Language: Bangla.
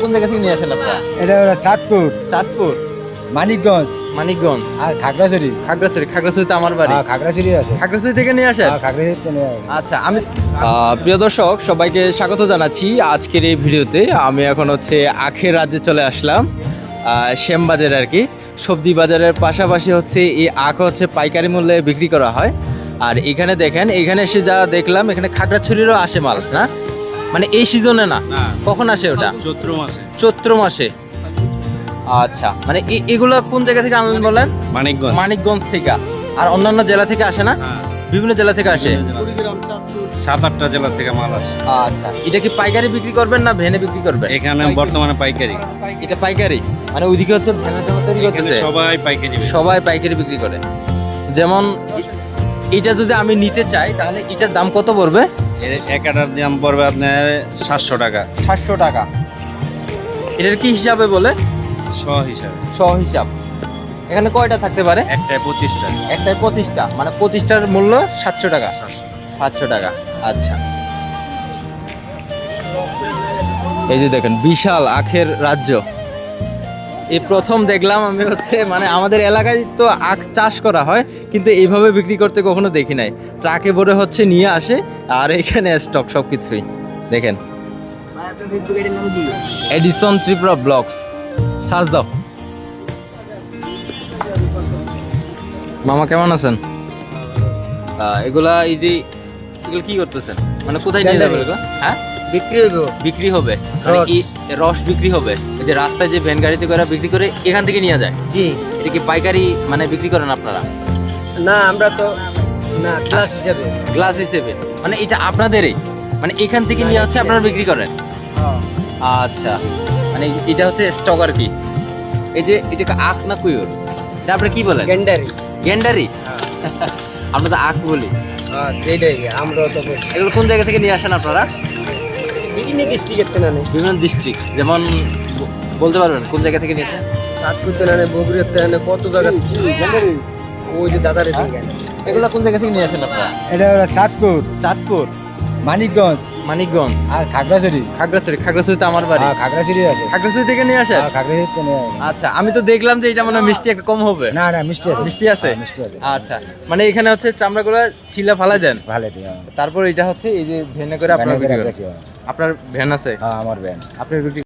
কোন জায়গা থেকে নিয়ে আসেন আপনারা? এটা হলো চাঁদপুর, চাঁদপুর, মানিকগঞ্জ মানিকগঞ্জ, আর খাগড়াছড়ি। খাগড়াছড়িতে আমার বাড়ি। খাগড়াছড়ি আছে। খাগড়াছড়ি থেকে নিয়ে আসেন? খাগড়াছড়ি থেকে আচ্ছা, আমি প্রিয় দর্শক সবাইকে স্বাগত জানাচ্ছি আজকের এই ভিডিওতে। আমি এখন হচ্ছে আখের রাজ্যে চলে আসলাম, শ্যামবাজারে আর কি। সবজি বাজারের পাশাপাশি হচ্ছে এই আখ হচ্ছে পাইকারি মূল্যে বিক্রি করা হয়। আর এখানে দেখেন, এখানে এসে যা দেখলাম, এখানে খাগড়াছড়িরও আসে মাল না, মানে এই সিজনে না, কখন আসে ওটা? চৈত্র মাসে। আচ্ছা, মানে এগুলো কোন জায়গা থেকে আনলেন বলেন? মানিকগঞ্জ। মানিকগঞ্জ থেকে। আর অন্যান্য জেলা থেকে আসে না? বিভিন্ন জেলা থেকে আসে। 7-8টা জেলা থেকে মাল আসে। আচ্ছা, এটা কি পাইকারি বিক্রি করবেন না ভ্যানে বিক্রি করবেন? এখানে বর্তমানে পাইকারি। এটা পাইকারি, মানে ওইদিকে হচ্ছে ভ্যানের জন্য তৈরি এখানে করতেছে। সবাই পাইকারি। সবাই পাইকারি বিক্রি করে। যেমন এটা যদি আমি নিতে চাই তাহলে এটার দাম কত পড়বে? এর এক আটার দাম পড়বে আপনার 700 টাকা। 700 টাকা। এটার কি হিসাবে বলে? হিসাবে। হিসাব। এখানে কয়টা থাকতে পারে? একটায় 25টা। একটায় 25টা, মানে 25টার মূল্য 700 টাকা। 700 টাকা। আচ্ছা, এই যে দেখেন বিশাল আখের রাজ্য। এই প্রথম দেখলাম আমি হচ্ছে, মানে আমাদের এলাকায় তো আখ চাষ করা হয়, কিন্তু এইভাবে বিক্রি করতে কখনো দেখি নাই। ট্রাকে ভরে হচ্ছে নিয়ে আসে, আর এখানে স্টক সব কিছুই দেখেন। এডিসন ত্রিপুরা ব্লগস সার্চ দাও। মামা কেমন আছেন? এগুলা এই যে এগুলো কি করতেছেন, মানে কোথায় নিয়ে যাবেন এগুলো? হ্যাঁ, বিক্রি হবে মানে রস বিক্রি হবে। এই যে রাস্তায় যে ভ্যান গাড়িতে করে বিক্রি করে, এখান থেকে নিয়ে যায়। জি। এটা কি পাইকারি মানে বিক্রি করেন আপনারা? না, আমরা তো না, ক্লাস হিসাবে। গ্লাস হিসেবে, মানে এটা আপনাদেরই, মানে এখান থেকে নিয়ে হচ্ছে আপনারা বিক্রি করেন। আচ্ছা, মানে এটা হচ্ছে স্টক আর কি। এই যে এটাকে আখ না কুয়োর, এটা আপনারা কি বলেন? গেন্ডারি। গেন্ডারি। আমরা তো আখ বলি। সেইটাই আমরা তো এগুলো কোন জায়গা থেকে নিয়ে আসেন আপনারা? বিভিন্ন ডিস্ট্রিক্টের থেকে না, বিভিন্ন ডিস্ট্রিক্ট, যেমন বলতে পারবেন কোন জায়গা থেকে নিয়ে আসেন? চাঁদপুর থেকে না, বগুড়ার থেকে না, কত জায়গা। ওই যে দাদারে থেকে। এগুলো কোন জায়গা থেকে নিয়ে আসেন আপনারা? এটা হলো চাঁদপুর, চাঁদপুর, মানিকগঞ্জ মানিকগঞ্জ, আর খাগড়াছড়ি। খাগড়াছড়িতে আমার বাড়ি। খাগড়াছড়ি আছে। খাগড়াছড়ি থেকে নিয়ে আসেন? খাগড়াছড়ি থেকে আচ্ছা, আমি তো দেখলাম যে এটা মনে হয় মিষ্টি একটু কম হবে। না না, মিষ্টি আছে। মিষ্টি আছে? মিষ্টি আছে। আচ্ছা, মানে এখানে হচ্ছে চামড়াগুলো ছিলা ফালাই দেন, ভালো দিয়ে তারপর এটা হচ্ছে এই যে ভ্যানে করে আপনারা বিক্রি করেন। আপনার ভ্যান আছে? আমার ব্যান। আপনি বিক্রি